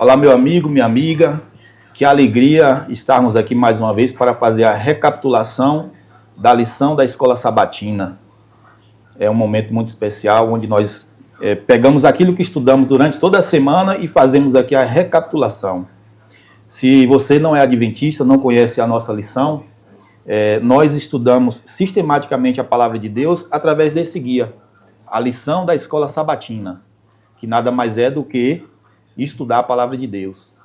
Olá, meu amigo, minha amiga. Que alegria estarmos aqui mais uma vez para fazer a recapitulação da lição da Escola Sabatina. É um momento muito especial onde nós pegamos aquilo que estudamos durante toda a semana e fazemos aqui a recapitulação. Se você não é adventista, não conhece a nossa lição, nós estudamos sistematicamente a Palavra de Deus através desse guia, a lição da Escola Sabatina, que nada mais é do que estudar a Palavra de Deus.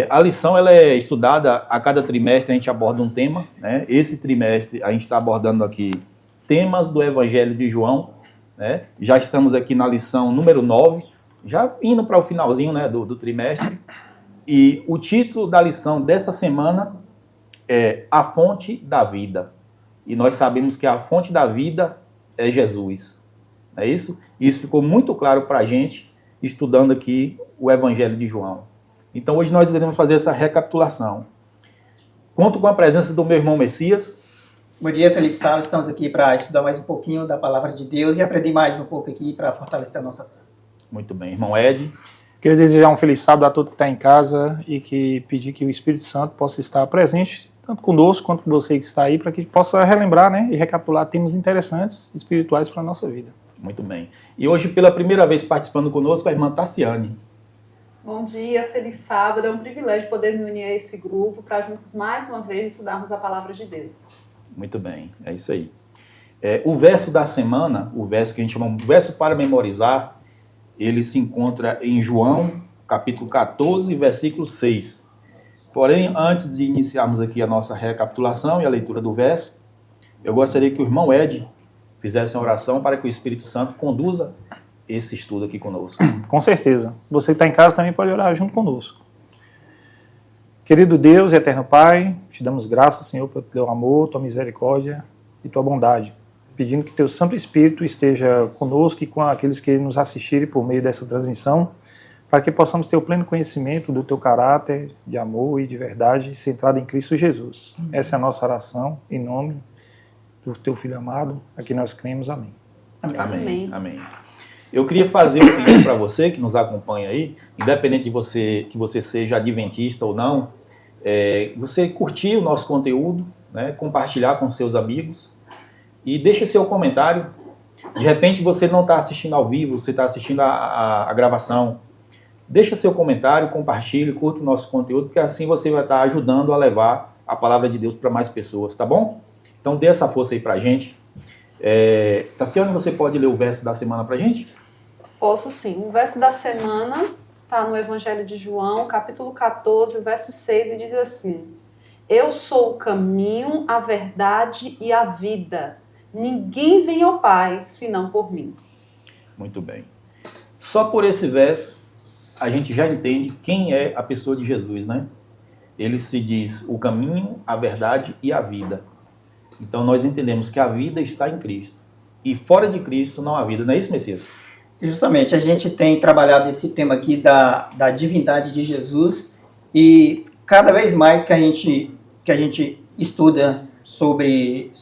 A lição ela é estudada a cada trimestre, a gente aborda um tema, né? Esse trimestre a gente está abordando aqui temas do Evangelho de João, né? Já estamos aqui na lição número 9, já indo para o finalzinho, né, do trimestre, e o título da lição dessa semana é A Fonte da Vida, e nós sabemos que a fonte da vida é Jesus, não é isso? Isso ficou muito claro para a gente, estudando aqui o Evangelho de João. Então, hoje nós iremos fazer essa recapitulação. Conto com a presença do meu irmão Messias. Bom dia, feliz sábado. Estamos aqui para estudar mais um pouquinho da Palavra de Deus e aprender mais um pouco aqui para fortalecer a nossa fé. Muito bem. Irmão Ed. Queria desejar um feliz sábado a todo que está em casa e pedir que o Espírito Santo possa estar presente, tanto conosco quanto com você que está aí, para que possa relembrar, né, e recapitular temas interessantes, espirituais para a nossa vida. Muito bem. E hoje, pela primeira vez participando conosco, a irmã Tassiane. Bom dia, feliz sábado. É um privilégio poder me unir a esse grupo para juntos mais uma vez estudarmos a Palavra de Deus. Muito bem, é isso aí. O verso da semana, o verso que a gente chama de verso para memorizar, ele se encontra em João, capítulo 14, versículo 6. Porém, antes de iniciarmos aqui a nossa recapitulação e a leitura do verso, eu gostaria que o irmão Ed fizesse uma oração para que o Espírito Santo conduza esse estudo aqui conosco. Com certeza. Você que está em casa também pode orar junto conosco. Querido Deus e eterno Pai, te damos graças, Senhor, pelo teu amor, tua misericórdia e tua bondade. Pedindo que teu Santo Espírito esteja conosco e com aqueles que nos assistirem por meio dessa transmissão, para que possamos ter o pleno conhecimento do teu caráter de amor e de verdade centrado em Cristo Jesus. Essa é a nossa oração, em nome do teu Filho amado, a quem nós cremos. Amém. Amém. Amém. Amém. Eu queria fazer um pedido para você que nos acompanha aí, independente de que você seja adventista ou não, você curtir o nosso conteúdo, né, compartilhar com seus amigos e deixe seu comentário. De repente você não está assistindo ao vivo, você está assistindo a gravação. Deixa seu comentário, compartilhe, curta o nosso conteúdo, porque assim você vai estar ajudando a levar a palavra de Deus para mais pessoas, tá bom? Então dê essa força aí para a gente. Tassiane, você pode ler o verso da semana para a gente? Posso sim. O verso da semana está no Evangelho de João, capítulo 14, verso 6, e diz assim: Eu sou o caminho, a verdade e a vida. Ninguém vem ao Pai, senão por mim. Muito bem. Só por esse verso, a gente já entende quem é a pessoa de Jesus, né? Ele se diz o caminho, a verdade e a vida. Então nós entendemos que a vida está em Cristo. E fora de Cristo não há vida. Não é isso, Messias? Justamente, a gente tem trabalhado esse tema aqui da divindade de Jesus e cada vez mais que a gente estuda sobre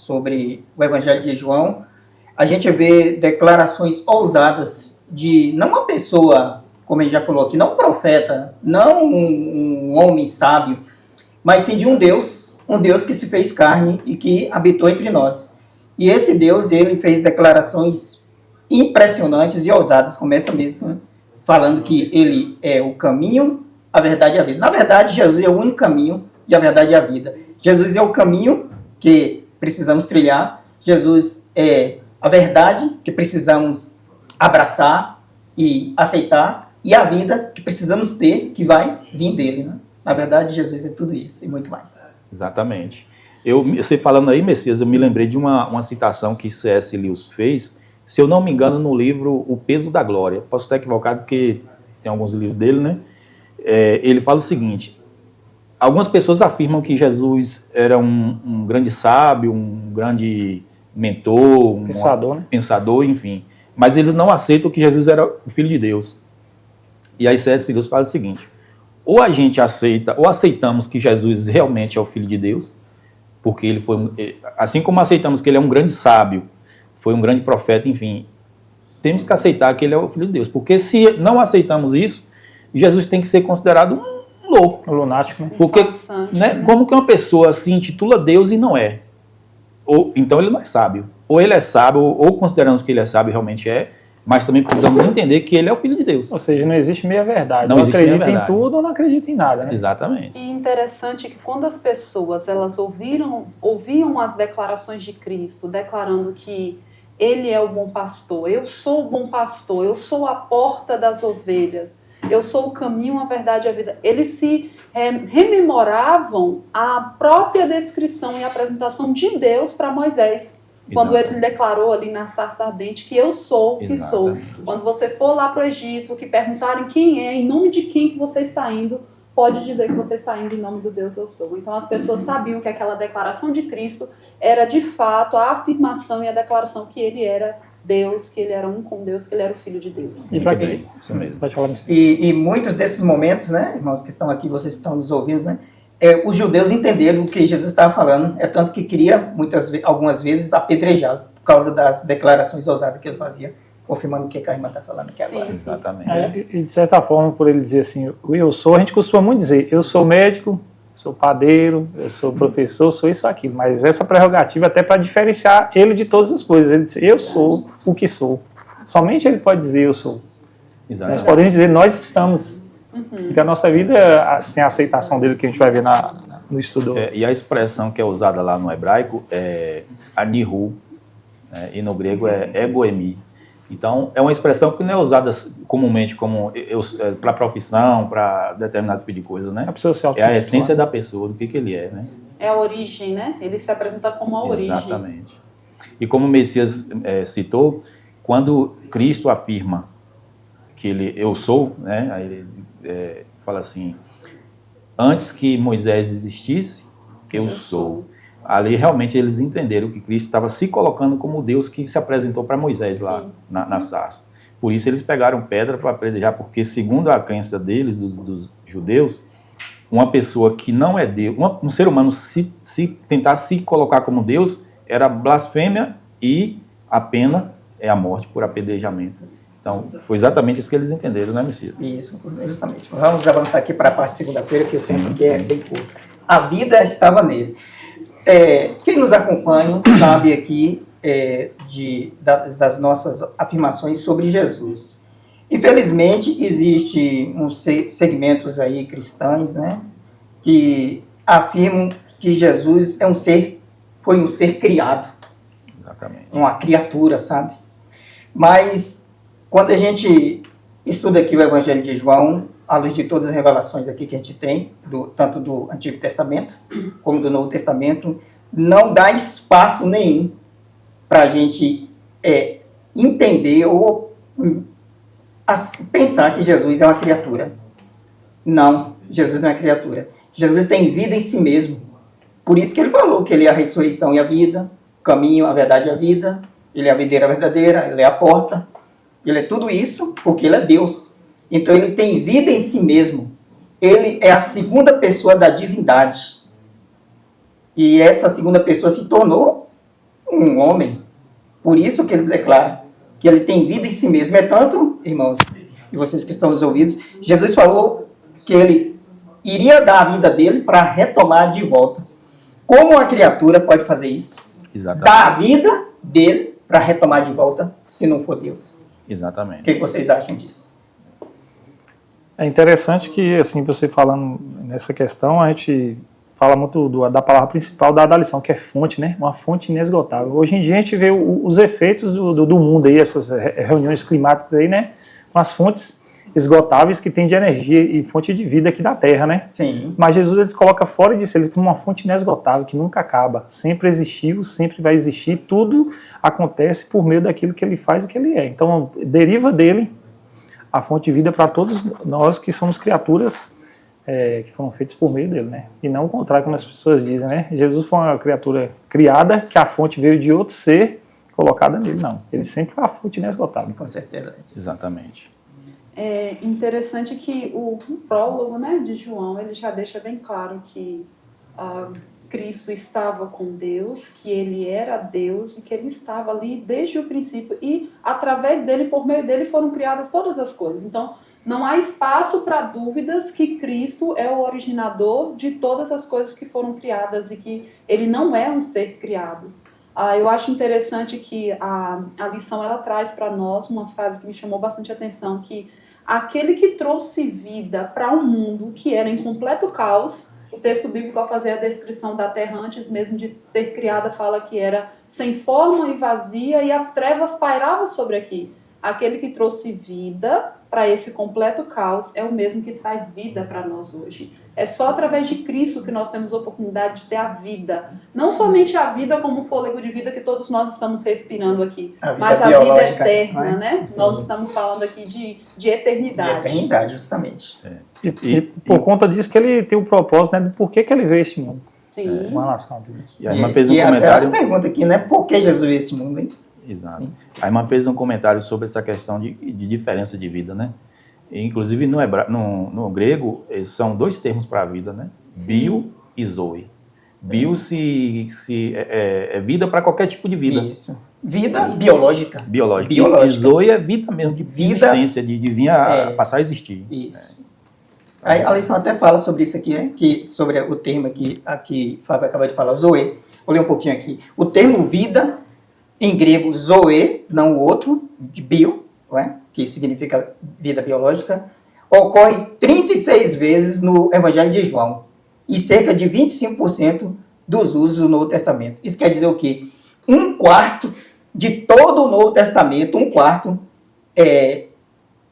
o Evangelho de João, a gente vê declarações ousadas de não uma pessoa, como ele já falou aqui, não um profeta, não um homem sábio, mas sim de um Deus que se fez carne e que habitou entre nós. E esse Deus, ele fez declarações impressionantes e ousadas, como essa mesma, falando que ele é o caminho, a verdade e a vida. Na verdade, Jesus é o único caminho e a verdade e a vida. Jesus é o caminho que precisamos trilhar, Jesus é a verdade que precisamos abraçar e aceitar, e a vida que precisamos ter, que vai vir dele, né? Na verdade, Jesus é tudo isso e muito mais. Exatamente. Você falando aí, Messias, eu me lembrei de uma citação que C.S. Lewis fez, se eu não me engano, no livro O Peso da Glória. Posso estar equivocado porque tem alguns livros dele, né? Ele fala o seguinte: algumas pessoas afirmam que Jesus era um grande sábio, um grande mentor, pensador, enfim. Mas eles não aceitam que Jesus era o Filho de Deus. E aí C.S. Lewis faz o seguinte: ou a gente aceita, ou aceitamos que Jesus realmente é o Filho de Deus, porque ele foi, assim como aceitamos que ele é um grande sábio, foi um grande profeta, enfim, temos que aceitar que ele é o Filho de Deus, porque se não aceitamos isso, Jesus tem que ser considerado um louco. O lunático, né? Porque, Farsante, né, como que uma pessoa se intitula Deus e não é? Ou, então ele não é sábio. Ou ele é sábio, ou consideramos que ele é sábio, realmente é, mas também precisamos entender que ele é o Filho de Deus. Ou seja, não existe meia verdade. Não Ou existe acredita em meia-verdade. tudo ou não acredita em nada, né? Exatamente. E interessante que quando as pessoas elas ouviam as declarações de Cristo, declarando que Ele é o bom pastor, eu sou o bom pastor, eu sou a porta das ovelhas, eu sou o caminho, a verdade e a vida. Eles se rememoravam a própria descrição e apresentação de Deus para Moisés. Quando ele declarou ali na sarça ardente que eu sou o que sou. Exatamente. Quando você for lá para o Egito, que perguntarem quem é, em nome de quem que você está indo, pode dizer que você está indo em nome do Deus eu sou. Então as pessoas sabiam que aquela declaração de Cristo era de fato a afirmação e a declaração que ele era Deus, que ele era um com Deus, que ele era o Filho de Deus. E pra Muito quê? bem, isso mesmo. Pode falar. E muitos desses momentos, né, irmãos que estão aqui, vocês que estão nos ouvindo, né, os judeus entenderam o que Jesus estava falando, é tanto que queria algumas vezes apedrejá-lo por causa das declarações ousadas que ele fazia, confirmando o que a irmã está falando aqui Sim. agora. Exatamente. E de certa forma, por ele dizer assim, o eu sou, a gente costuma muito dizer, eu sou médico, sou padeiro, eu sou professor, sou isso, aquilo. Mas essa prerrogativa é até para diferenciar ele de todas as coisas. Ele diz, eu sou o que sou. Somente ele pode dizer eu sou. Nós Exatamente. podemos dizer nós estamos. Porque a nossa vida, sem a aceitação dele, que a gente vai ver no estudo. E a expressão que é usada lá no hebraico é anihu, né, e no grego é egoemi. Então, é uma expressão que não é usada comumente como para profissão, para determinado tipo de coisa, né? A pessoa se É a essência da pessoa, do que ele é, né? É a origem, né? Ele se apresenta como a origem. Exatamente. E como o Messias citou, quando Cristo afirma que ele, eu sou, né? Aí ele fala assim, antes que Moisés existisse, eu sou. Ali realmente eles entenderam que Cristo estava se colocando como o Deus que se apresentou para Moisés lá na sarça. Por isso eles pegaram pedra para apedrejar, porque segundo a crença deles, dos judeus, uma pessoa que não é Deus, um ser humano se tentar se colocar como Deus, era blasfêmia e a pena é a morte por apedrejamento. Então, foi exatamente isso que eles entenderam, né, Messias? Isso, justamente. Vamos avançar aqui para a parte de segunda-feira, que o tempo aqui é bem curto. A vida estava nele. Quem nos acompanha sabe aqui das nossas afirmações sobre Jesus. Infelizmente, existem uns segmentos aí cristãos, né, que afirmam que Jesus foi um ser criado. Exatamente. Uma criatura, sabe? Mas, quando a gente estuda aqui o Evangelho de João, à luz de todas as revelações aqui que a gente tem, tanto do Antigo Testamento como do Novo Testamento, não dá espaço nenhum para a gente entender ou pensar que Jesus é uma criatura. Não, Jesus não é criatura. Jesus tem vida em si mesmo. Por isso que ele falou que ele é a ressurreição e a vida, o caminho, a verdade e a vida, ele é a videira verdadeira, ele é a porta, ele é tudo isso porque ele é Deus. Então ele tem vida em si mesmo. Ele é a segunda pessoa da divindade. E essa segunda pessoa se tornou um homem. Por isso que ele declara que ele tem vida em si mesmo. É tanto, irmãos, e vocês que estão nos ouvidos, Jesus falou que ele iria dar a vida dele para retomar de volta. Como a criatura pode fazer isso? Exatamente. Dar a vida dele para retomar de volta, se não for Deus. Exatamente. O que vocês acham disso? É interessante que, assim, você falando nessa questão, a gente fala muito da palavra principal da lição, que é fonte, né? Uma fonte inesgotável. Hoje em dia a gente vê os efeitos do mundo aí, essas reuniões climáticas aí, né? Com as fontes esgotáveis que tem de energia e fonte de vida aqui da Terra, né? Sim. Mas Jesus ele se coloca fora disso, ele como uma fonte inesgotável, que nunca acaba, sempre existiu, sempre vai existir, tudo acontece por meio daquilo que ele faz e que ele é. Então, deriva dele a fonte de vida para todos nós que somos criaturas que foram feitas por meio dele, né? E não o contrário, como as pessoas dizem, né? Jesus foi uma criatura criada, que a fonte veio de outro ser colocada nele, não. Ele sempre foi a fonte inesgotável. Com certeza. Exatamente. É interessante que o prólogo, né, de João, ele já deixa bem claro que Cristo estava com Deus, que ele era Deus e que ele estava ali desde o princípio e através dele, por meio dele, foram criadas todas as coisas. Então, Não há espaço para dúvidas que Cristo é o originador de todas as coisas que foram criadas e que ele não é um ser criado. Eu acho interessante que a lição ela traz para nós uma frase que me chamou bastante atenção, que aquele que trouxe vida para um mundo que era em completo caos, o texto bíblico, ao fazer a descrição da terra antes mesmo de ser criada, fala que era sem forma e vazia e as trevas pairavam sobre aqui. Aquele que trouxe vida para esse completo caos é o mesmo que traz vida para nós hoje. É só através de Cristo que nós temos a oportunidade de ter a vida. Não somente a vida como o fôlego de vida que todos nós estamos respirando aqui, mas a vida eterna, né? Sim. Nós estamos falando aqui de eternidade. De eternidade, justamente. E por conta disso que ele tem o propósito, né, do porquê que ele veio a este mundo. Sim. Com relação a Deus. E a irmã fez um até comentário. a pergunta aqui, né? Por que Jesus veio a este mundo, hein? Exato. Sim. A irmã fez um comentário sobre essa questão de diferença de vida, né? E, inclusive, no grego, são dois termos para a vida, né? Bio e zoe. Bio é vida para qualquer tipo de vida. Isso. Vida biológica. Biológica. E zoe é vida mesmo, de existência, de vir a passar a existir. Isso. Aí a lição até fala sobre isso aqui, né? Sobre o termo aqui Fábio acabou de falar, zoe. Vou ler um pouquinho aqui. O termo vida, em grego, zoe, não o outro, de bio, não é? Que significa vida biológica, ocorre 36 vezes no Evangelho de João e cerca de 25% dos usos do Novo Testamento. Isso quer dizer o quê? 1/4 de todo o Novo Testamento, 1/4,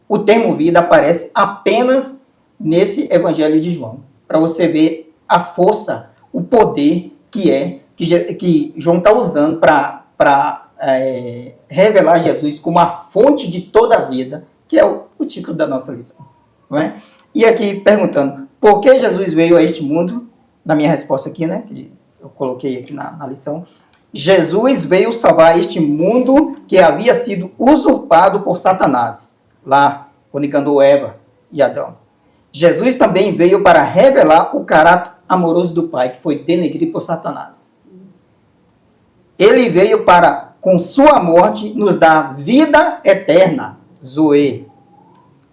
o termo vida aparece apenas nesse Evangelho de João. Para você ver a força, o poder que João está usando para revelar Jesus como a fonte de toda a vida, que é o título da nossa lição. Não é? E aqui perguntando, por que Jesus veio a este mundo? Na minha resposta aqui, né, que eu coloquei aqui na lição, Jesus veio salvar este mundo que havia sido usurpado por Satanás, lá, quando enganou Eva e Adão. Jesus também veio para revelar o caráter amoroso do Pai, que foi denegrido por Satanás. Ele veio para, com sua morte, nos dar vida eterna, zoe,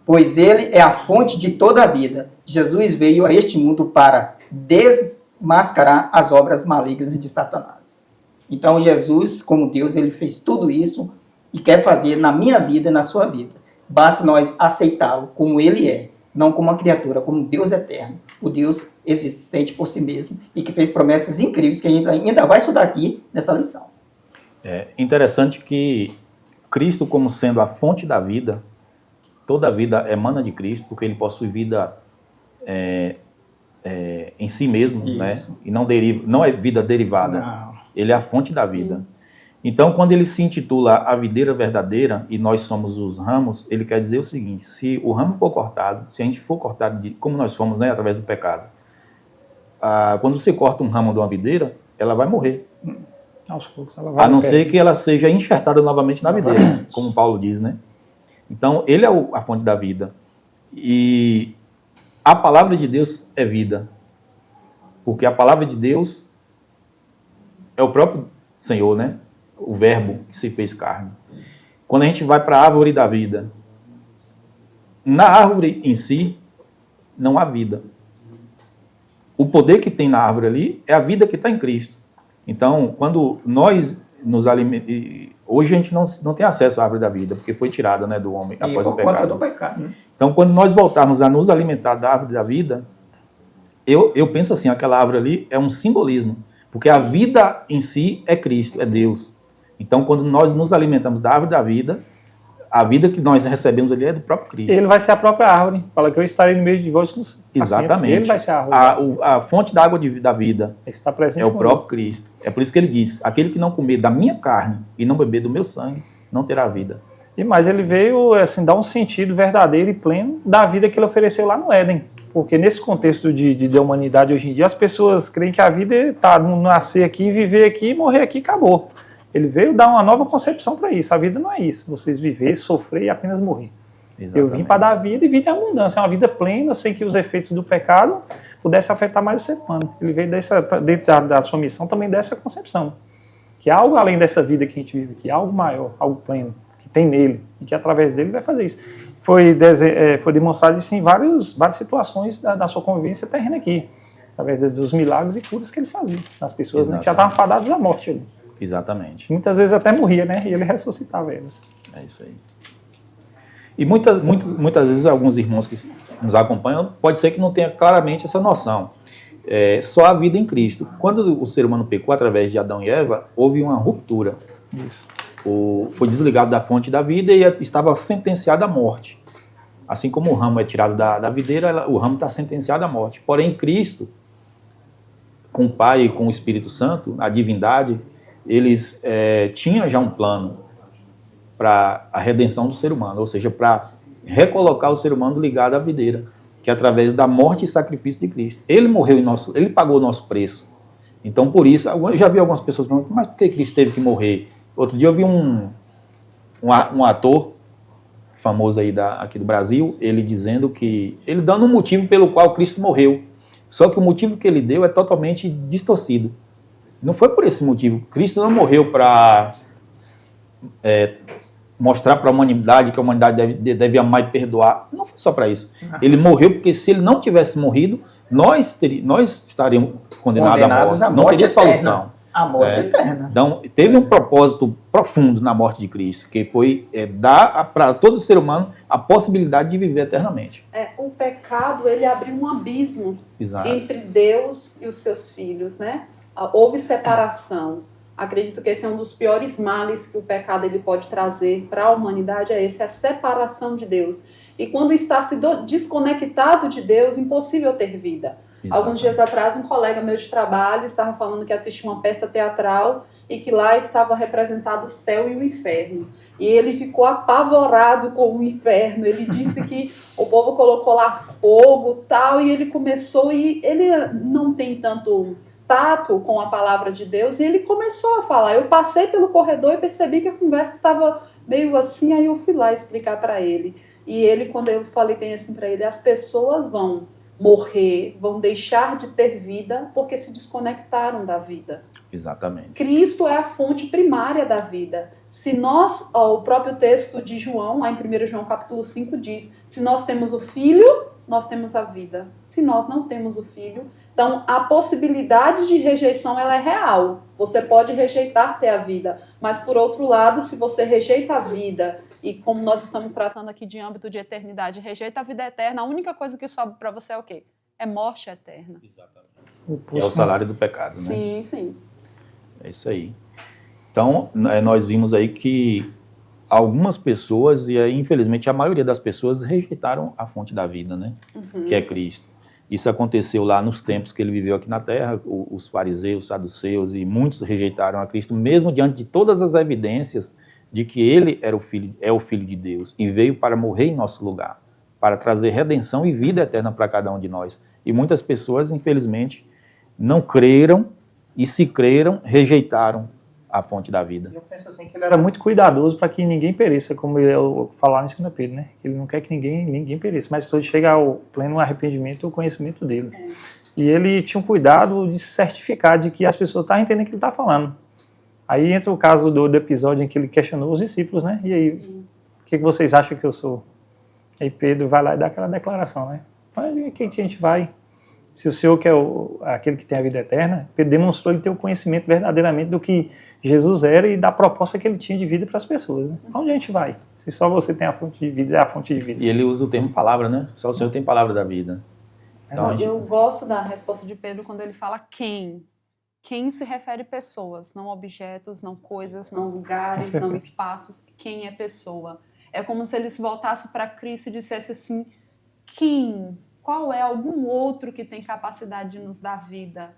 pois ele é a fonte de toda a vida. Jesus veio a este mundo para desmascarar as obras malignas de Satanás. Então, Jesus, como Deus, ele fez tudo isso e quer fazer na minha vida e na sua vida. Basta nós aceitá-lo como ele é, não como uma criatura, como Deus eterno, o Deus existente por si mesmo e que fez promessas incríveis que a gente ainda vai estudar aqui nessa lição. É interessante que Cristo, como sendo a fonte da vida, toda a vida emana de Cristo, porque ele possui vida em si mesmo, né? E não é vida derivada. Não. Ele é a fonte da vida. Então, quando ele se intitula a videira verdadeira e nós somos os ramos, ele quer dizer o seguinte: se o ramo for cortado, se a gente for cortado, como nós fomos, né, através do pecado, quando você corta um ramo de uma videira, ela vai morrer. Aos poucos, ela vai A não ser que ela seja enxertada novamente na videira, como Paulo diz, né? Então, ele é a fonte da vida. E a palavra de Deus é vida. Porque a palavra de Deus é o próprio Senhor, né? O verbo que se fez carne. Quando a gente vai para a árvore da vida, na árvore em si, não há vida. O poder que tem na árvore ali é a vida que está em Cristo. Então, quando nós nos alimentamos... Hoje a gente não tem acesso à árvore da vida, porque foi tirada, né, do homem após o pecado. Por conta do pecado, né? Então, quando nós voltarmos a nos alimentar da árvore da vida, eu penso assim, aquela árvore ali é um simbolismo, porque a vida em si é Cristo, é Deus. Então, quando nós nos alimentamos da árvore da vida, a vida que nós recebemos ali é do próprio Cristo. Ele vai ser a própria árvore. Fala que eu estarei no meio de vós com Exatamente. Ele vai ser a árvore. A fonte da água da vida Está presente é o próprio Cristo. É por isso que ele diz, aquele que não comer da minha carne e não beber do meu sangue, não terá vida. E mais, ele veio assim, dar um sentido verdadeiro e pleno da vida que ele ofereceu lá no Éden. Porque nesse contexto da humanidade hoje em dia, as pessoas creem que a vida está nascer aqui, viver aqui, morrer aqui, acabou. Ele veio dar uma nova concepção para isso. A vida não é isso. Vocês viver, sofrer e apenas morrer. Exatamente. Eu vim para dar vida e vida em abundância. É uma vida plena, sem que os efeitos do pecado pudessem afetar mais o ser humano. Ele veio dentro da sua missão também dessa concepção. Que há algo além dessa vida que a gente vive aqui, algo maior, algo pleno, que tem nele, e que através dele vai fazer isso. foi demonstrado isso em várias situações da sua convivência terrena aqui, através dos milagres e curas que ele fazia nas pessoas, né, que já estavam fadadas à morte ali. Exatamente. Muitas vezes até morria, né? E ele ressuscitava eles. É isso aí. E muitas vezes alguns irmãos que nos acompanham, pode ser que não tenha claramente essa noção. Só a vida em Cristo. Quando o ser humano pecou através de Adão e Eva, houve uma ruptura. Isso. Foi desligado da fonte da vida e estava sentenciado à morte. Assim como o ramo é tirado da videira, o ramo está sentenciado à morte. Porém, Cristo, com o Pai e com o Espírito Santo, a divindade, eles tinham já um plano para a redenção do ser humano, ou seja, para recolocar o ser humano ligado à videira, que é através da morte e sacrifício de Cristo. Ele morreu ele pagou o nosso preço. Então, por isso, eu já vi algumas pessoas perguntando, mas por que Cristo teve que morrer? Outro dia eu vi um ator famoso aí aqui do Brasil, ele dizendo ele dando um motivo pelo qual Cristo morreu. Só que o motivo que ele deu é totalmente distorcido. Não foi por esse motivo. Cristo não morreu para mostrar para a humanidade que a humanidade deve amar e perdoar. Não foi só para isso. Ele morreu porque se ele não tivesse morrido, nós estaríamos condenados à morte. Não teria solução. A morte eterna. Então, teve um propósito profundo na morte de Cristo, que foi dar para todo ser humano a possibilidade de viver eternamente. O pecado, ele abriu um abismo Exato. entre Deus e os seus filhos, né? Houve separação. Acredito que esse é um dos piores males que o pecado ele pode trazer para a humanidade, é a separação de Deus. E quando está se desconectado de Deus, impossível ter vida. Exatamente. Alguns dias atrás, um colega meu de trabalho estava falando que assistiu uma peça teatral e que lá estava representado o céu e o inferno. E ele ficou apavorado com o inferno. Ele disse que o povo colocou lá fogo e tal, e ele começou, e ele não tem tanto tato com a palavra de Deus, e ele começou a falar. Eu passei pelo corredor e percebi que a conversa estava meio assim, aí eu fui lá explicar para ele. E ele, quando eu falei bem assim para ele, as pessoas vão morrer, vão deixar de ter vida porque se desconectaram da vida. Exatamente. Cristo é a fonte primária da vida. Se nós, o próprio texto de João, lá em 1 João capítulo 5 diz, se nós temos o Filho, nós temos a vida. Se nós não temos o Filho, então a possibilidade de rejeição ela é real. Você pode rejeitar ter a vida, mas por outro lado, se você rejeita a vida, e como nós estamos tratando aqui de âmbito de eternidade, rejeita a vida eterna, a única coisa que sobe para você é o quê? É morte eterna. Exatamente. É o salário do pecado, né? Sim, sim. É isso aí. Então, nós vimos aí que algumas pessoas, e infelizmente a maioria das pessoas, rejeitaram a fonte da vida, né? Que é Cristo. Isso aconteceu lá nos tempos que ele viveu aqui na Terra, os fariseus, os saduceus, e muitos rejeitaram a Cristo, mesmo diante de todas as evidências de que ele é o Filho de Deus e veio para morrer em nosso lugar, para trazer redenção e vida eterna para cada um de nós. E muitas pessoas, infelizmente, não creram e se creram, rejeitaram a fonte da vida. Eu penso assim que ele era muito cuidadoso para que ninguém pereça, como eu falar em 2 Pedro, né? Ele não quer que ninguém pereça, mas todo chega ao pleno arrependimento ou conhecimento dele. E ele tinha um cuidado de se certificar de que as pessoas estavam entendendo o que ele está falando. Aí entra o caso do episódio em que ele questionou os discípulos, né? E aí, o que vocês acham que eu sou? Aí Pedro vai lá e dá aquela declaração, né? Mas o que a gente vai? Se o Senhor que é aquele que tem a vida eterna, Pedro demonstrou ele ter o conhecimento verdadeiramente do que Jesus era e da proposta que ele tinha de vida para as pessoas, né? Onde a gente vai? Se só você tem a fonte de vida, é a fonte de vida. E ele usa o termo palavra, né? Só o Senhor tem palavra da vida. Então, eu gosto da resposta de Pedro quando ele fala quem. Quem se refere pessoas, não objetos, não coisas, não lugares, não espaços. Quem é pessoa? É como se ele se voltasse para Cristo e dissesse assim, quem? Qual é algum outro que tem capacidade de nos dar vida?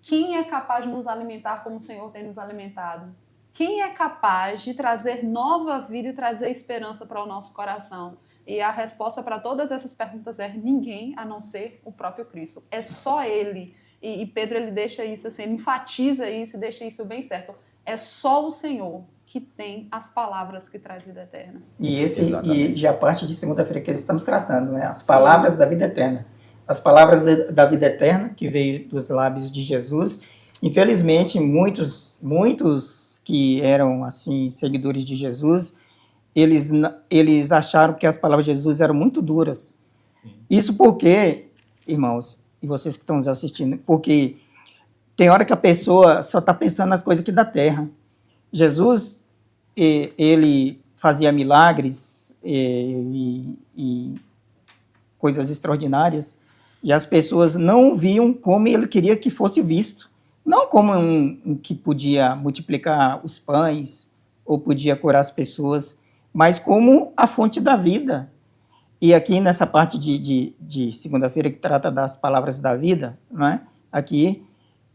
Quem é capaz de nos alimentar como o Senhor tem nos alimentado? Quem é capaz de trazer nova vida e trazer esperança para o nosso coração? E a resposta para todas essas perguntas é ninguém a não ser o próprio Cristo. É só Ele. E Pedro ele deixa isso assim, ele enfatiza isso e deixa isso bem certo. É só o Senhor que tem as palavras que traz vida eterna. E a parte de segunda-feira que estamos tratando, né? As palavras da vida eterna. As palavras da vida eterna que veio dos lábios de Jesus. Infelizmente, muitos que eram assim seguidores de Jesus eles acharam que as palavras de Jesus eram muito duras. Sim. Isso porque, irmãos, e vocês que estão nos assistindo, porque tem hora que a pessoa só está pensando nas coisas aqui da terra. Jesus, ele fazia milagres e coisas extraordinárias, e as pessoas não viam como ele queria que fosse visto. Não como um que podia multiplicar os pães, ou podia curar as pessoas, mas como a fonte da vida. E aqui nessa parte de segunda-feira que trata das palavras da vida, não é? Aqui,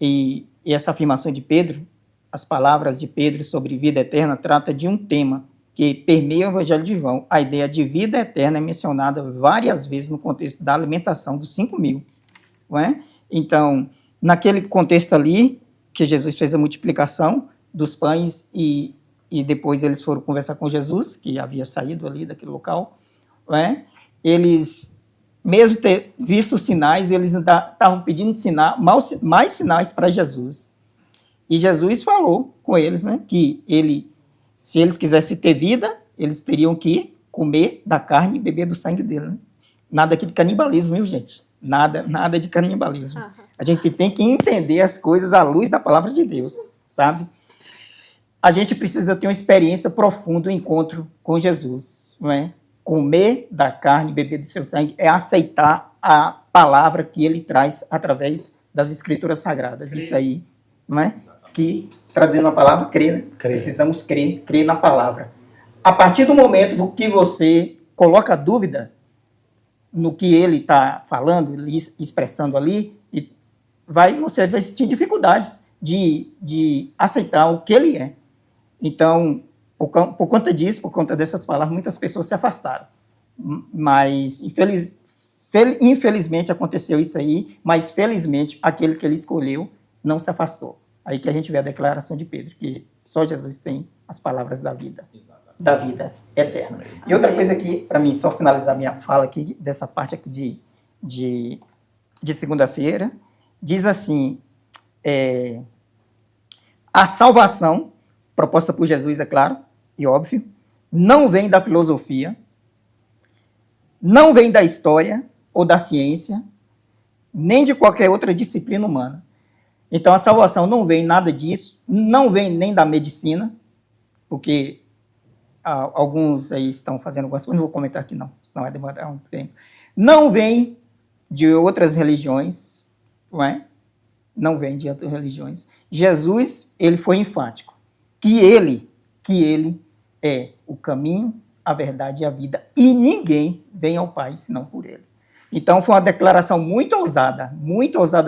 e essa afirmação de Pedro, as palavras de Pedro sobre vida eterna, trata de um tema que permeia o Evangelho de João. A ideia de vida eterna é mencionada várias vezes no contexto da alimentação dos 5.000. Não é? Então, naquele contexto ali, que Jesus fez a multiplicação dos pães e depois eles foram conversar com Jesus, que havia saído ali daquele local, não é? Eles, mesmo ter visto os sinais, eles ainda estavam pedindo mais sinais para Jesus. E Jesus falou com eles, né, que se eles quisessem ter vida, eles teriam que comer da carne e beber do sangue dele. Né? Nada aqui de canibalismo, viu, gente? Nada de canibalismo. A gente tem que entender as coisas à luz da palavra de Deus, sabe? A gente precisa ter uma experiência profunda, um encontro com Jesus, não é? Comer da carne, beber do seu sangue, é aceitar a palavra que ele traz através das Escrituras Sagradas. Isso aí, não é? Que, traduzindo a palavra, crer. Precisamos crer na palavra. A partir do momento que você coloca dúvida no que ele está falando, expressando ali, você vai sentir dificuldades de aceitar o que ele é. Então, por conta disso, por conta dessas palavras, muitas pessoas se afastaram. Mas, infelizmente, aconteceu isso aí, mas, felizmente, aquele que ele escolheu não se afastou. Aí que a gente vê a declaração de Pedro, que só Jesus tem as palavras da vida eterna. E outra coisa aqui, para mim, só finalizar minha fala aqui, dessa parte aqui de segunda-feira, diz assim, a salvação proposta por Jesus, é claro, e óbvio, não vem da filosofia, não vem da história ou da ciência, nem de qualquer outra disciplina humana. Então, a salvação não vem nada disso, não vem nem da medicina, porque alguns aí estão fazendo algumas coisas, não vou comentar aqui não, senão vai demorar um tempo. Não vem de outras religiões, não é? Não vem de outras religiões. Jesus, ele foi enfático, que ele é o caminho, a verdade e a vida, e ninguém vem ao Pai senão por ele. Então, foi uma declaração muito ousada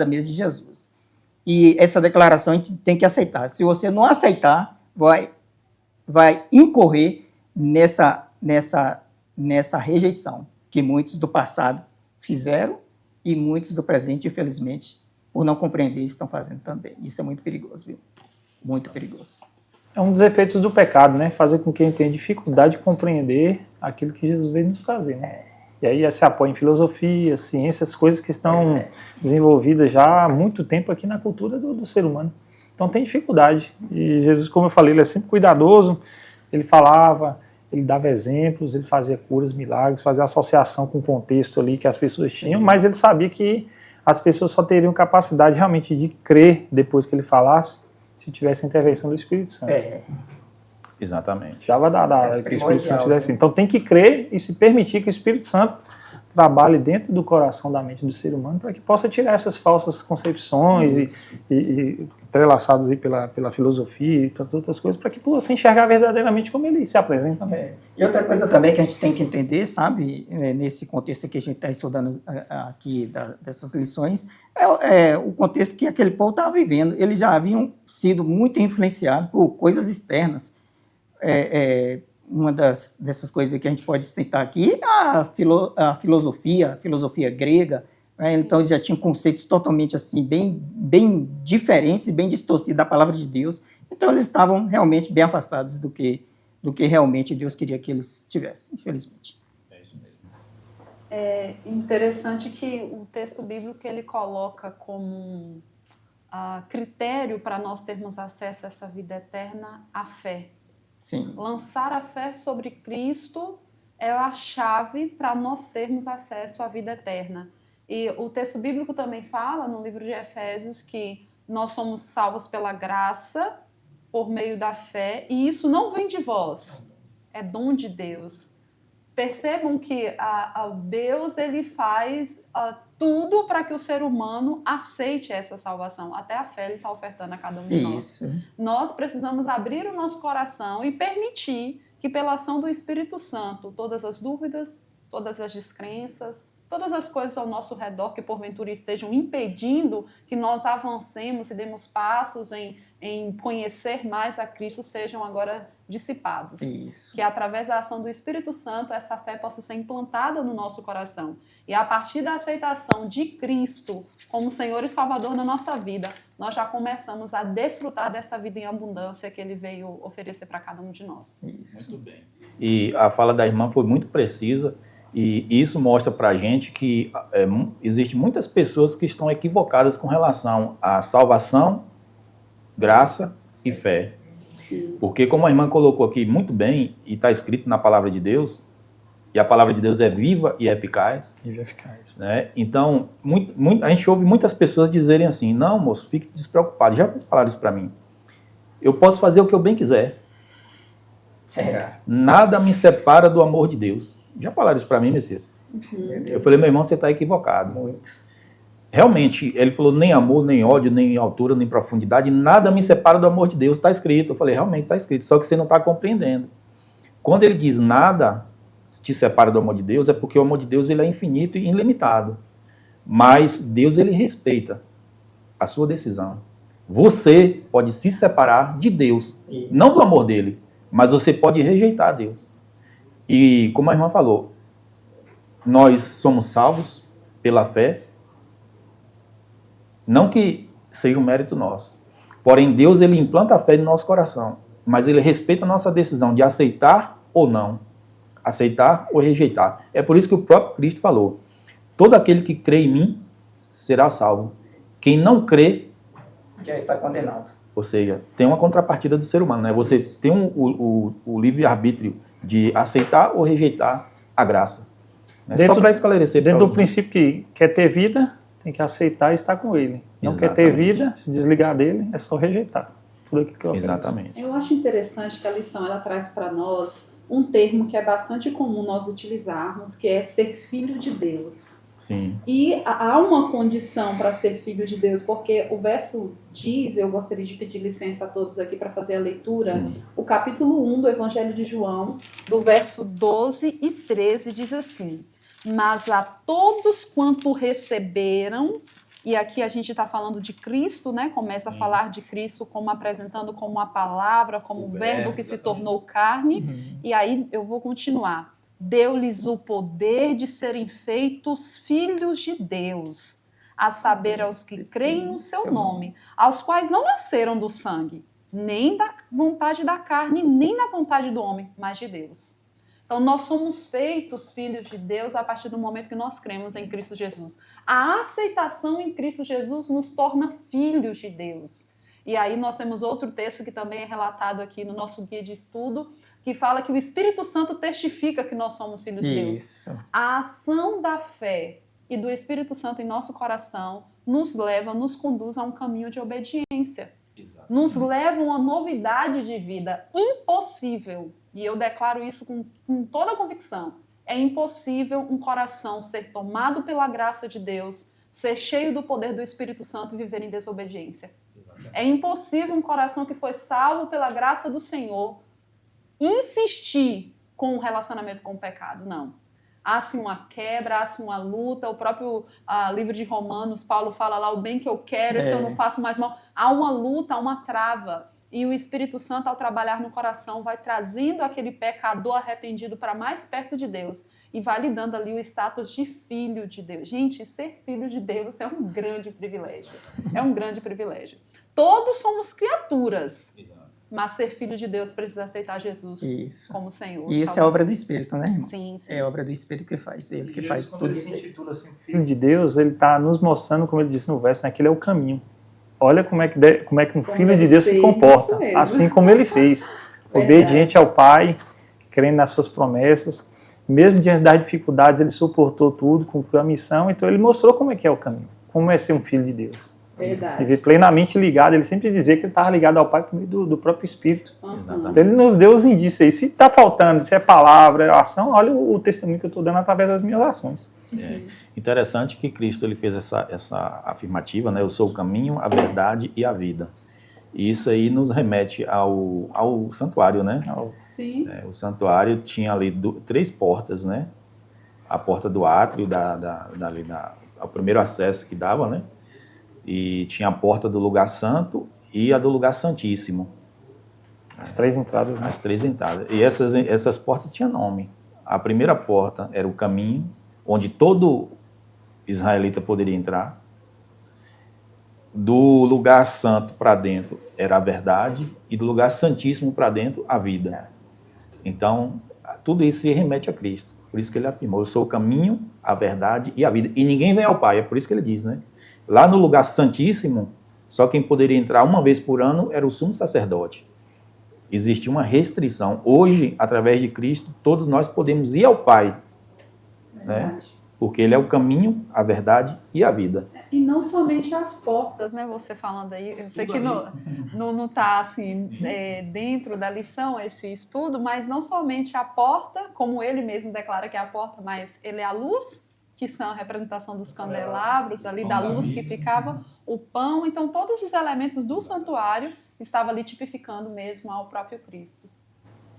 mesmo de Jesus. E essa declaração a gente tem que aceitar. Se você não aceitar, vai incorrer nessa rejeição que muitos do passado fizeram e muitos do presente, infelizmente, por não compreender, estão fazendo também. Isso é muito perigoso, viu? Muito perigoso. É um dos efeitos do pecado, né? Fazer com que a gente tenha dificuldade de compreender aquilo que Jesus veio nos trazer, né? E aí se apoia em filosofia, ciências, coisas que estão desenvolvidas já há muito tempo aqui na cultura do ser humano. Então tem dificuldade. E Jesus, como eu falei, ele é sempre cuidadoso, ele falava, ele dava exemplos, ele fazia curas, milagres, fazia associação com o contexto ali que as pessoas tinham, mas ele sabia que as pessoas só teriam capacidade realmente de crer depois que ele falasse, se tivesse a intervenção do Espírito Santo. Exatamente. Precisava que o Espírito Santo fizesse. Então tem que crer e se permitir que o Espírito Santo trabalhe dentro do coração, da mente do ser humano, para que possa tirar essas falsas concepções e entrelaçadas aí pela filosofia e tantas outras coisas, para que possa enxergar verdadeiramente como ele se apresenta. E outra coisa também que a gente tem que entender, sabe, nesse contexto que a gente está estudando aqui dessas lições, é o contexto que aquele povo estava vivendo. Eles já haviam sido muito influenciados por coisas externas. Uma dessas coisas que a gente pode citar aqui, a filosofia grega, né? Então eles já tinham conceitos totalmente assim, bem diferentes e bem distorcidos da palavra de Deus. Então eles estavam realmente bem afastados do que realmente Deus queria que eles tivessem, infelizmente. É isso mesmo. É interessante que o texto bíblico ele coloca como critério para nós termos acesso a essa vida eterna a fé. Sim. Lançar a fé sobre Cristo é a chave para nós termos acesso à vida eterna. E o texto bíblico também fala, no livro de Efésios, que nós somos salvos pela graça, por meio da fé, e isso não vem de vós, é dom de Deus. Percebam que Deus ele faz tudo para que o ser humano aceite essa salvação. Até a fé ele está ofertando a cada um de nós. Nós precisamos abrir o nosso coração e permitir que pela ação do Espírito Santo, todas as dúvidas, todas as descrenças, todas as coisas ao nosso redor que porventura estejam impedindo que nós avancemos e demos passos em conhecer mais a Cristo sejam agora dissipados. Isso. Que através da ação do Espírito Santo essa fé possa ser implantada no nosso coração. E a partir da aceitação de Cristo como Senhor e Salvador na nossa vida, nós já começamos a desfrutar dessa vida em abundância que Ele veio oferecer para cada um de nós. Isso. Muito bem. E a fala da irmã foi muito precisa. E isso mostra para a gente que existem muitas pessoas que estão equivocadas com relação à salvação, graça e fé. Porque como a irmã colocou aqui muito bem, e está escrito na palavra de Deus, e a palavra de Deus é viva e eficaz. Viva e eficaz. Né? Então, a gente ouve muitas pessoas dizerem assim, não, moço, fique despreocupado. Já falaram isso para mim. Eu posso fazer o que eu bem quiser. Nada me separa do amor de Deus. Já falaram isso para mim, Messias? Eu falei, meu irmão, você está equivocado. Muito. Realmente, ele falou, nem amor, nem ódio, nem altura, nem profundidade, nada me separa do amor de Deus, está escrito. Eu falei, realmente está escrito, só que você não está compreendendo. Quando ele diz nada te separa do amor de Deus, é porque o amor de Deus ele é infinito e ilimitado. Mas Deus ele respeita a sua decisão. Você pode se separar de Deus, não do amor dele, mas você pode rejeitar Deus. E como a irmã falou, nós somos salvos pela fé, não que seja um mérito nosso. Porém, Deus ele implanta a fé no nosso coração, mas ele respeita a nossa decisão de aceitar ou não, aceitar ou rejeitar. É por isso que o próprio Cristo falou, todo aquele que crê em mim será salvo. Quem não crê já está condenado. Ou seja, tem uma contrapartida do ser humano, né? Você tem o livre-arbítrio de aceitar ou rejeitar a graça. Né? Só para esclarecer. Dentro do princípio que quer ter vida, tem que aceitar e estar com ele. Não Exatamente. Quer ter vida, se desligar dele, é só rejeitar. Tudo aquilo que eu Exatamente. Eu acho interessante que a lição ela traz para nós um termo que é bastante comum nós utilizarmos, que é ser filho de Deus. Sim. E há uma condição para ser filho de Deus, porque o verso diz, eu gostaria de pedir licença a todos aqui para fazer a leitura, Sim. o capítulo 1 do Evangelho de João, do verso 12 e 13, diz assim, mas a todos quanto receberam, e aqui a gente está falando de Cristo, né? Começa a falar de Cristo como apresentando como a palavra, como o verbo que se tornou carne, e aí eu vou continuar. Deu-lhes o poder de serem feitos filhos de Deus, a saber, aos que creem no seu nome, aos quais não nasceram do sangue, nem da vontade da carne, nem da vontade do homem, mas de Deus. Então, nós somos feitos filhos de Deus a partir do momento que nós cremos em Cristo Jesus. A aceitação em Cristo Jesus nos torna filhos de Deus. E aí nós temos outro texto que também é relatado aqui no nosso guia de estudo, que fala que o Espírito Santo testifica que nós somos filhos de Deus. A ação da fé e do Espírito Santo em nosso coração nos leva, nos conduz a um caminho de obediência. Exatamente. Nos leva a uma novidade de vida impossível. E eu declaro isso com toda a convicção. É impossível um coração ser tomado pela graça de Deus, ser cheio do poder do Espírito Santo e viver em desobediência. Exatamente. É impossível um coração que foi salvo pela graça do Senhor insistir com o relacionamento com o pecado, não. Há sim uma quebra, há sim uma luta, o próprio livro de Romanos, Paulo fala lá, o bem que eu quero, esse eu não faço mais mal. Há uma luta, há uma trava, e o Espírito Santo, ao trabalhar no coração, vai trazendo aquele pecador arrependido para mais perto de Deus, e vai lhe dando ali o status de filho de Deus. Gente, ser filho de Deus é um grande privilégio, é um grande privilégio. Todos somos criaturas, mas ser filho de Deus precisa aceitar Jesus como Senhor. E isso é obra do Espírito, né, irmãos? Sim, sim. É obra do Espírito que faz. Ele que faz tudo isso. Quando ele se intitula assim, filho de Deus, ele está nos mostrando, como ele disse no verso, né, que ele é o caminho. Olha como é que um filho de Deus se comporta, assim como ele fez. obediente ao Pai, crendo nas suas promessas. Mesmo diante das dificuldades, ele suportou tudo, cumpriu a missão. Então, ele mostrou como é que é o caminho, como é ser um filho de Deus. Verdade. Viver plenamente ligado. Ele sempre dizia que ele estava ligado ao Pai por meio do próprio Espírito. Exatamente. Então, ele nos deu os indícios aí. Se está faltando, se é palavra, é ação, olha o testemunho que eu estou dando através das minhas ações. Interessante que Cristo ele fez essa afirmativa, né? Eu sou o caminho, a verdade e a vida. E isso aí nos remete ao santuário, né? Sim. O santuário tinha ali 3 portas, né? A porta do átrio, o primeiro acesso que dava, né? E tinha a porta do lugar santo e a do lugar santíssimo. As 3 entradas, né? As 3 entradas. E essas portas tinham nome. A primeira porta era o caminho, onde todo israelita poderia entrar. Do lugar santo para dentro era a verdade e do lugar santíssimo para dentro a vida. Então, tudo isso se remete a Cristo. Por isso que ele afirmou, eu sou o caminho, a verdade e a vida. E ninguém vem ao Pai, é por isso que ele diz, né? Lá no lugar santíssimo, só quem poderia entrar uma vez por ano era o sumo sacerdote. Existia uma restrição. Hoje, através de Cristo, todos nós podemos ir ao Pai, né? Porque ele é o caminho, a verdade e a vida. E não somente as portas, né? Você falando aí, eu sei que não está assim, dentro da lição esse estudo, mas não somente a porta, como ele mesmo declara que é a porta, mas ele é a luz, que são a representação dos candelabros, ali da luz que ficava, o pão. Então, todos os elementos do santuário estavam ali tipificando mesmo ao próprio Cristo.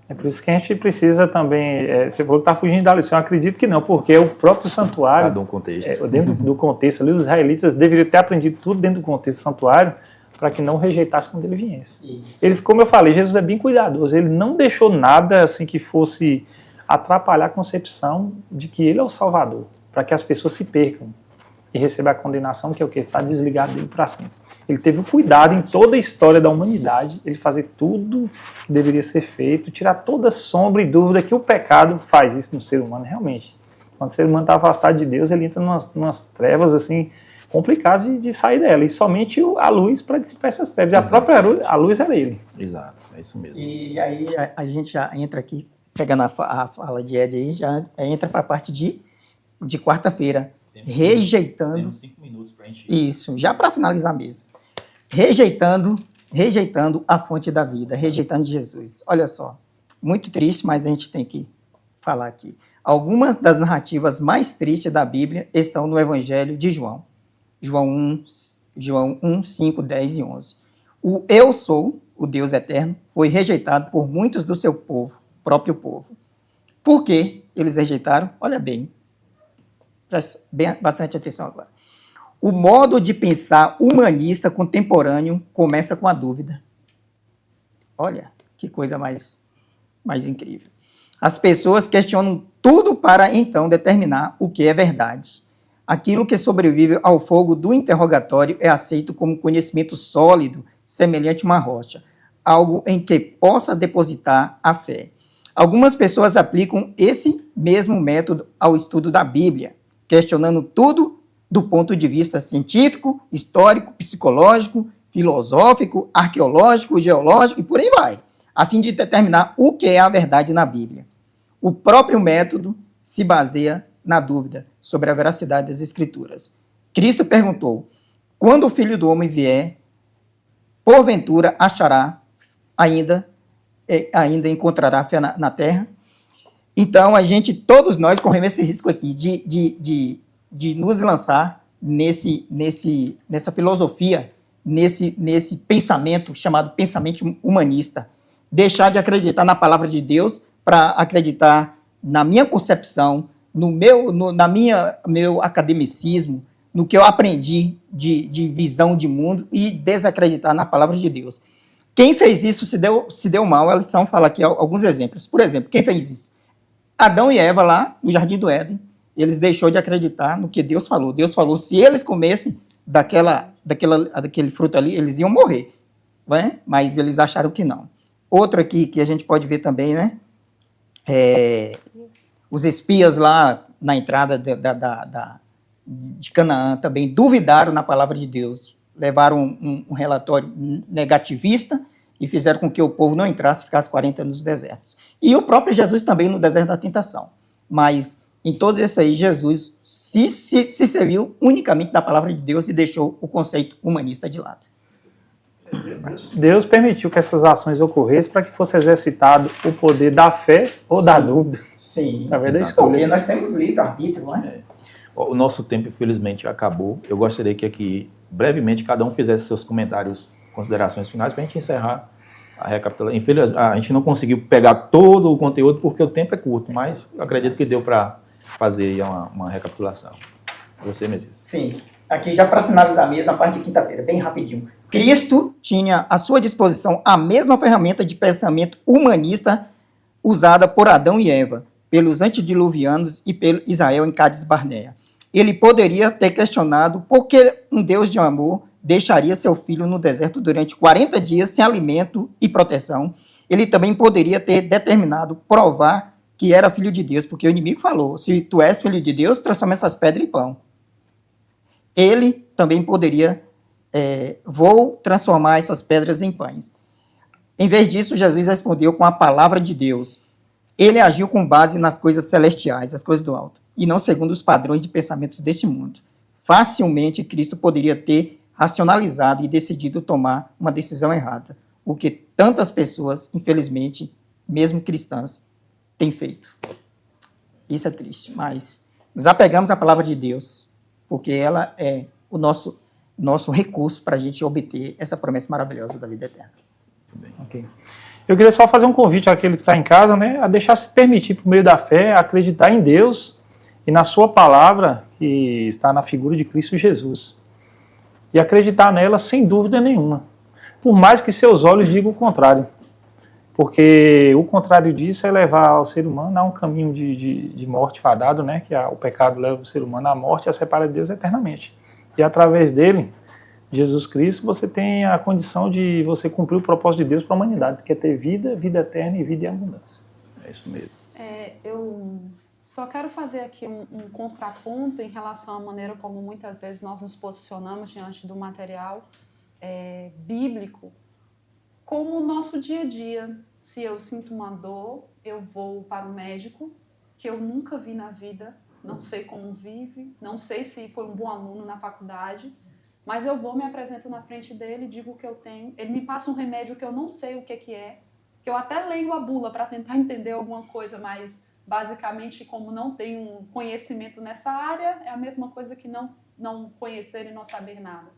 É por isso que a gente precisa também, você falou que está fugindo da lição, eu acredito que não, porque o próprio santuário, Cada um contexto. dentro do contexto ali, os israelitas deveriam ter aprendido tudo dentro do contexto do santuário, para que não rejeitasse quando ele viesse. Isso. Ele, como eu falei, Jesus é bem cuidadoso, ele não deixou nada assim que fosse atrapalhar a concepção de que ele é o Salvador, para que as pessoas se percam e recebam a condenação, que é o que? Está desligado dele para sempre. Ele teve o cuidado em toda a história da humanidade, ele fazer tudo que deveria ser feito, tirar toda sombra e dúvida que o pecado faz isso no ser humano, realmente. Quando o ser humano está afastado de Deus, ele entra numas trevas assim, complicadas de sair dela, e somente a luz para dissipar essas trevas. E a própria luz era ele. Exato, é isso mesmo. E aí a gente já entra aqui, pegando a fala de Ed aí, já entra para a parte de quarta-feira, rejeitando... Temos 5 minutos para a gente... Isso, já para finalizar mesmo. Rejeitando a fonte da vida, rejeitando Jesus. Olha só, muito triste, mas a gente tem que falar aqui. Algumas das narrativas mais tristes da Bíblia estão no Evangelho de João. João 1, 5, 10 e 11. O Eu Sou, o Deus Eterno, foi rejeitado por muitos do seu povo, próprio povo. Por que eles rejeitaram? Olha bem, presta bastante atenção agora. O modo de pensar humanista contemporâneo começa com a dúvida. Olha, que coisa mais incrível. As pessoas questionam tudo para então determinar o que é verdade. Aquilo que sobrevive ao fogo do interrogatório é aceito como conhecimento sólido, semelhante a uma rocha, algo em que possa depositar a fé. Algumas pessoas aplicam esse mesmo método ao estudo da Bíblia, questionando tudo do ponto de vista científico, histórico, psicológico, filosófico, arqueológico, geológico e por aí vai, a fim de determinar o que é a verdade na Bíblia. O próprio método se baseia na dúvida sobre a veracidade das Escrituras. Cristo perguntou, quando o Filho do Homem vier, porventura achará ainda encontrará fé na terra? Então, todos nós corremos esse risco aqui de nos lançar nessa filosofia, nesse pensamento chamado pensamento humanista. Deixar de acreditar na palavra de Deus para acreditar na minha concepção, no meu academicismo, no que eu aprendi de visão de mundo e desacreditar na palavra de Deus. Quem fez isso se deu mal. A lição fala aqui alguns exemplos. Por exemplo, quem fez isso? Adão e Eva lá no Jardim do Éden. Eles deixaram de acreditar no que Deus falou. Deus falou, se eles comessem daquele fruto ali, eles iam morrer. Né? Mas eles acharam que não. Outro aqui que a gente pode ver também, né? Os espias lá na entrada de Canaã também duvidaram na palavra de Deus. Levaram um relatório negativista e fizeram com que o povo não entrasse e ficasse 40 anos nos desertos. E o próprio Jesus também no deserto da tentação. Mas em todos esses aí, Jesus se serviu unicamente da palavra de Deus e deixou o conceito humanista de lado. Deus permitiu que essas ações ocorressem para que fosse exercitado o poder da fé ou da dúvida. Sim, através da porque escolha. nós temos livre-arbítrio, não é? O nosso tempo, infelizmente, acabou. Eu gostaria que aqui, brevemente, cada um fizesse seus comentários, considerações finais, para a gente encerrar a recapitulação. Infelizmente, a gente não conseguiu pegar todo o conteúdo porque o tempo é curto, mas eu acredito que deu para fazer uma recapitulação. Você, Messias. Sim. Aqui, já para finalizar mesmo, a parte de quinta-feira, bem rapidinho. Cristo tinha à sua disposição a mesma ferramenta de pensamento humanista usada por Adão e Eva, pelos antediluvianos e pelo Israel em Cádiz Barnea. Ele poderia ter questionado por que um Deus de amor deixaria seu filho no deserto durante 40 dias sem alimento e proteção. Ele também poderia ter determinado provar que era filho de Deus, porque o inimigo falou, se tu és filho de Deus, transforma essas pedras em pão. Ele também poderia, vou transformar essas pedras em pães. Em vez disso, Jesus respondeu com a palavra de Deus. Ele agiu com base nas coisas celestiais, as coisas do alto, e não segundo os padrões de pensamentos deste mundo. Facilmente, Cristo poderia ter racionalizado e decidido tomar uma decisão errada, o que tantas pessoas, infelizmente, mesmo cristãs, têm feito. Isso é triste, mas nos apegamos à palavra de Deus, porque ela é o nosso recurso para a gente obter essa promessa maravilhosa da vida eterna. Okay. Eu queria só fazer um convite àquele que está em casa, né, a deixar se permitir, por meio da fé, acreditar em Deus e na sua palavra, que está na figura de Cristo Jesus. E acreditar nela sem dúvida nenhuma. Por mais que seus olhos digam o contrário. Porque o contrário disso é levar o ser humano a um caminho de morte fadado, né, que o pecado leva o ser humano à morte e a separa de Deus eternamente. E através dele, Jesus Cristo, você tem a condição de você cumprir o propósito de Deus para a humanidade, que é ter vida, vida eterna e vida em abundância. É isso mesmo. Eu só quero fazer aqui um contraponto em relação à maneira como muitas vezes nós nos posicionamos diante do material bíblico, como o nosso dia a dia. Se eu sinto uma dor, eu vou para o médico, que eu nunca vi na vida, não sei como vive, não sei se foi um bom aluno na faculdade, mas eu vou, me apresento na frente dele, digo o que eu tenho, ele me passa um remédio que eu não sei o que é, que eu até leio a bula para tentar entender alguma coisa, mas basicamente, como não tenho um conhecimento nessa área, é a mesma coisa que não conhecer e não saber nada.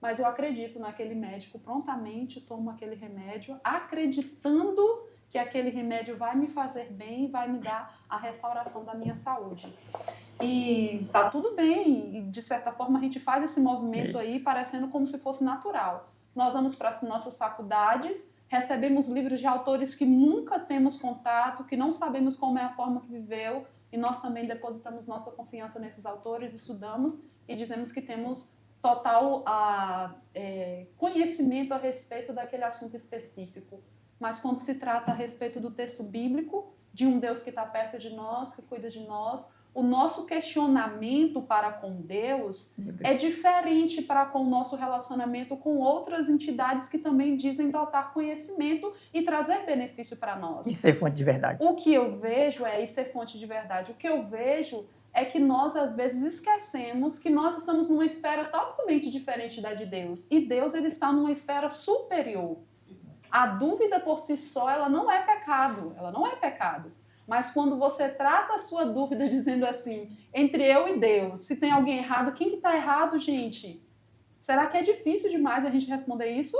Mas eu acredito naquele médico, prontamente tomo aquele remédio, acreditando que aquele remédio vai me fazer bem, vai me dar a restauração da minha saúde. E tá tudo bem, e de certa forma a gente faz esse movimento aí parecendo como se fosse natural. Nós vamos para as nossas faculdades, recebemos livros de autores que nunca temos contato, que não sabemos como é a forma que viveu, e nós também depositamos nossa confiança nesses autores, estudamos e dizemos que temos total conhecimento a respeito daquele assunto específico. Mas quando se trata a respeito do texto bíblico, de um Deus que está perto de nós, que cuida de nós, o nosso questionamento para com Deus é diferente para com o nosso relacionamento com outras entidades que também dizem dotar conhecimento e trazer benefício para nós. E ser fonte de verdade. O que eu vejo e ser fonte de verdade. O que eu vejo é que nós, às vezes, esquecemos que nós estamos numa esfera totalmente diferente da de Deus. E Deus, ele está numa esfera superior. A dúvida por si só, ela não é pecado. Ela não é pecado. Mas quando você trata a sua dúvida dizendo assim, entre eu e Deus, se tem alguém errado, quem que está errado, gente? Será que é difícil demais a gente responder isso?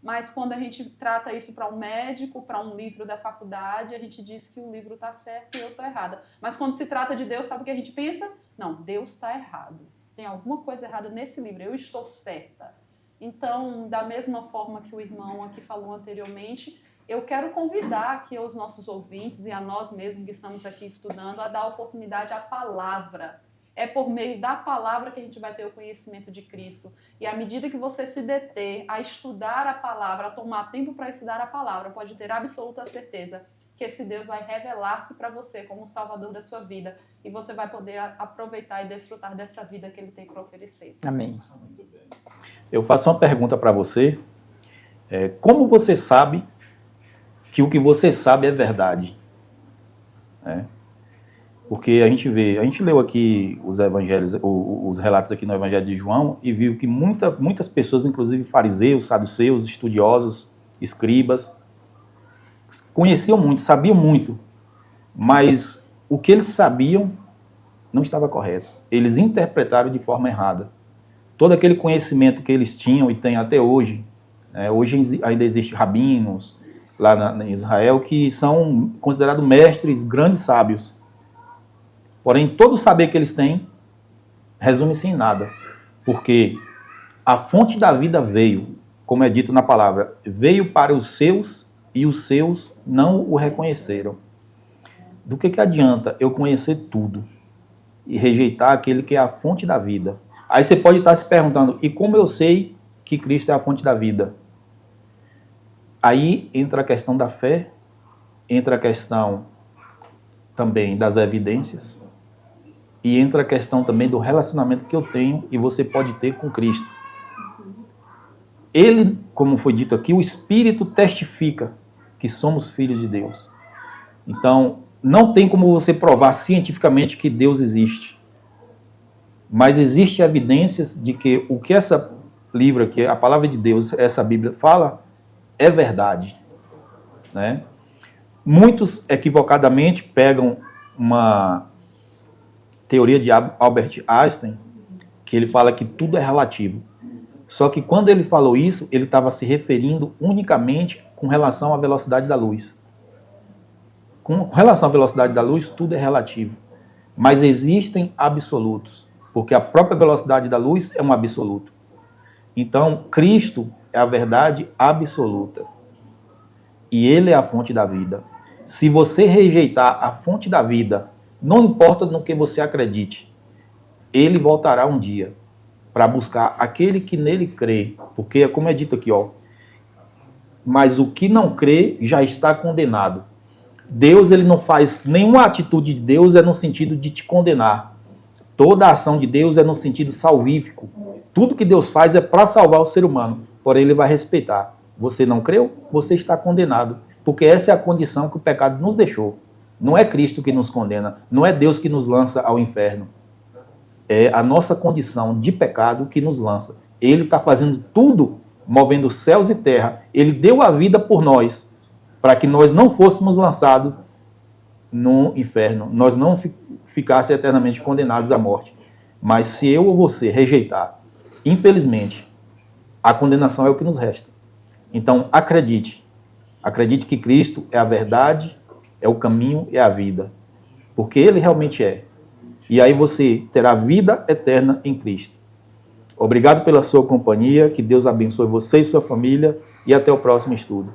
Mas quando a gente trata isso para um médico, para um livro da faculdade, a gente diz que o livro está certo e eu estou errada. Mas quando se trata de Deus, sabe o que a gente pensa? Não, Deus está errado. Tem alguma coisa errada nesse livro, eu estou certa. Então, da mesma forma que o irmão aqui falou anteriormente, eu quero convidar aqui os nossos ouvintes e a nós mesmos que estamos aqui estudando a dar oportunidade à palavra. É por meio da palavra que a gente vai ter o conhecimento de Cristo. E à medida que você se deter a estudar a palavra, a tomar tempo para estudar a palavra, pode ter absoluta certeza que esse Deus vai revelar-se para você como o Salvador da sua vida. E você vai poder aproveitar e desfrutar dessa vida que Ele tem para oferecer. Amém. Eu faço uma pergunta para você. Como você sabe que o que você sabe é verdade? Porque a gente leu aqui os evangelhos, os relatos aqui no Evangelho de João e viu que muitas pessoas, inclusive fariseus, saduceus, estudiosos, escribas, conheciam muito, sabiam muito, mas o que eles sabiam não estava correto. Eles interpretaram de forma errada. Todo aquele conhecimento que eles tinham e têm até hoje, hoje ainda existem rabinos lá em Israel que são considerados mestres, grandes sábios. Porém, todo o saber que eles têm resume-se em nada. Porque a fonte da vida veio, como é dito na palavra, veio para os seus e os seus não o reconheceram. Do que adianta eu conhecer tudo e rejeitar aquele que é a fonte da vida? Aí você pode estar se perguntando, e como eu sei que Cristo é a fonte da vida? Aí entra a questão da fé, entra a questão também das evidências, e entra a questão também do relacionamento que eu tenho e você pode ter com Cristo. Ele, como foi dito aqui, o Espírito testifica que somos filhos de Deus. Então, não tem como você provar cientificamente que Deus existe. Mas existem evidências de que o que essa livro aqui, a palavra de Deus, essa Bíblia fala, é verdade. Né? Muitos equivocadamente pegam uma teoria de Albert Einstein, que ele fala que tudo é relativo. Só que quando ele falou isso, ele estava se referindo unicamente com relação à velocidade da luz. Com relação à velocidade da luz, tudo é relativo. Mas existem absolutos, porque a própria velocidade da luz é um absoluto. Então, Cristo é a verdade absoluta. E Ele é a fonte da vida. Se você rejeitar a fonte da vida, não importa no que você acredite, Ele voltará um dia para buscar aquele que nele crê. Porque, como é dito aqui, mas o que não crê já está condenado. Deus, ele não faz nenhuma atitude de Deus no sentido de te condenar. Toda a ação de Deus é no sentido salvífico. Tudo que Deus faz é para salvar o ser humano. Porém, ele vai respeitar. Você não creu? Você está condenado. Porque essa é a condição que o pecado nos deixou. Não é Cristo que nos condena. Não é Deus que nos lança ao inferno. É a nossa condição de pecado que nos lança. Ele está fazendo tudo, movendo céus e terra. Ele deu a vida por nós, para que nós não fôssemos lançados no inferno. Nós não ficássemos eternamente condenados à morte. Mas se eu ou você rejeitar, infelizmente, a condenação é o que nos resta. Então, acredite. Acredite que Cristo é a verdade, é o caminho e a vida. Porque Ele realmente é. E aí você terá vida eterna em Cristo. Obrigado pela sua companhia, que Deus abençoe você e sua família, e até o próximo estudo.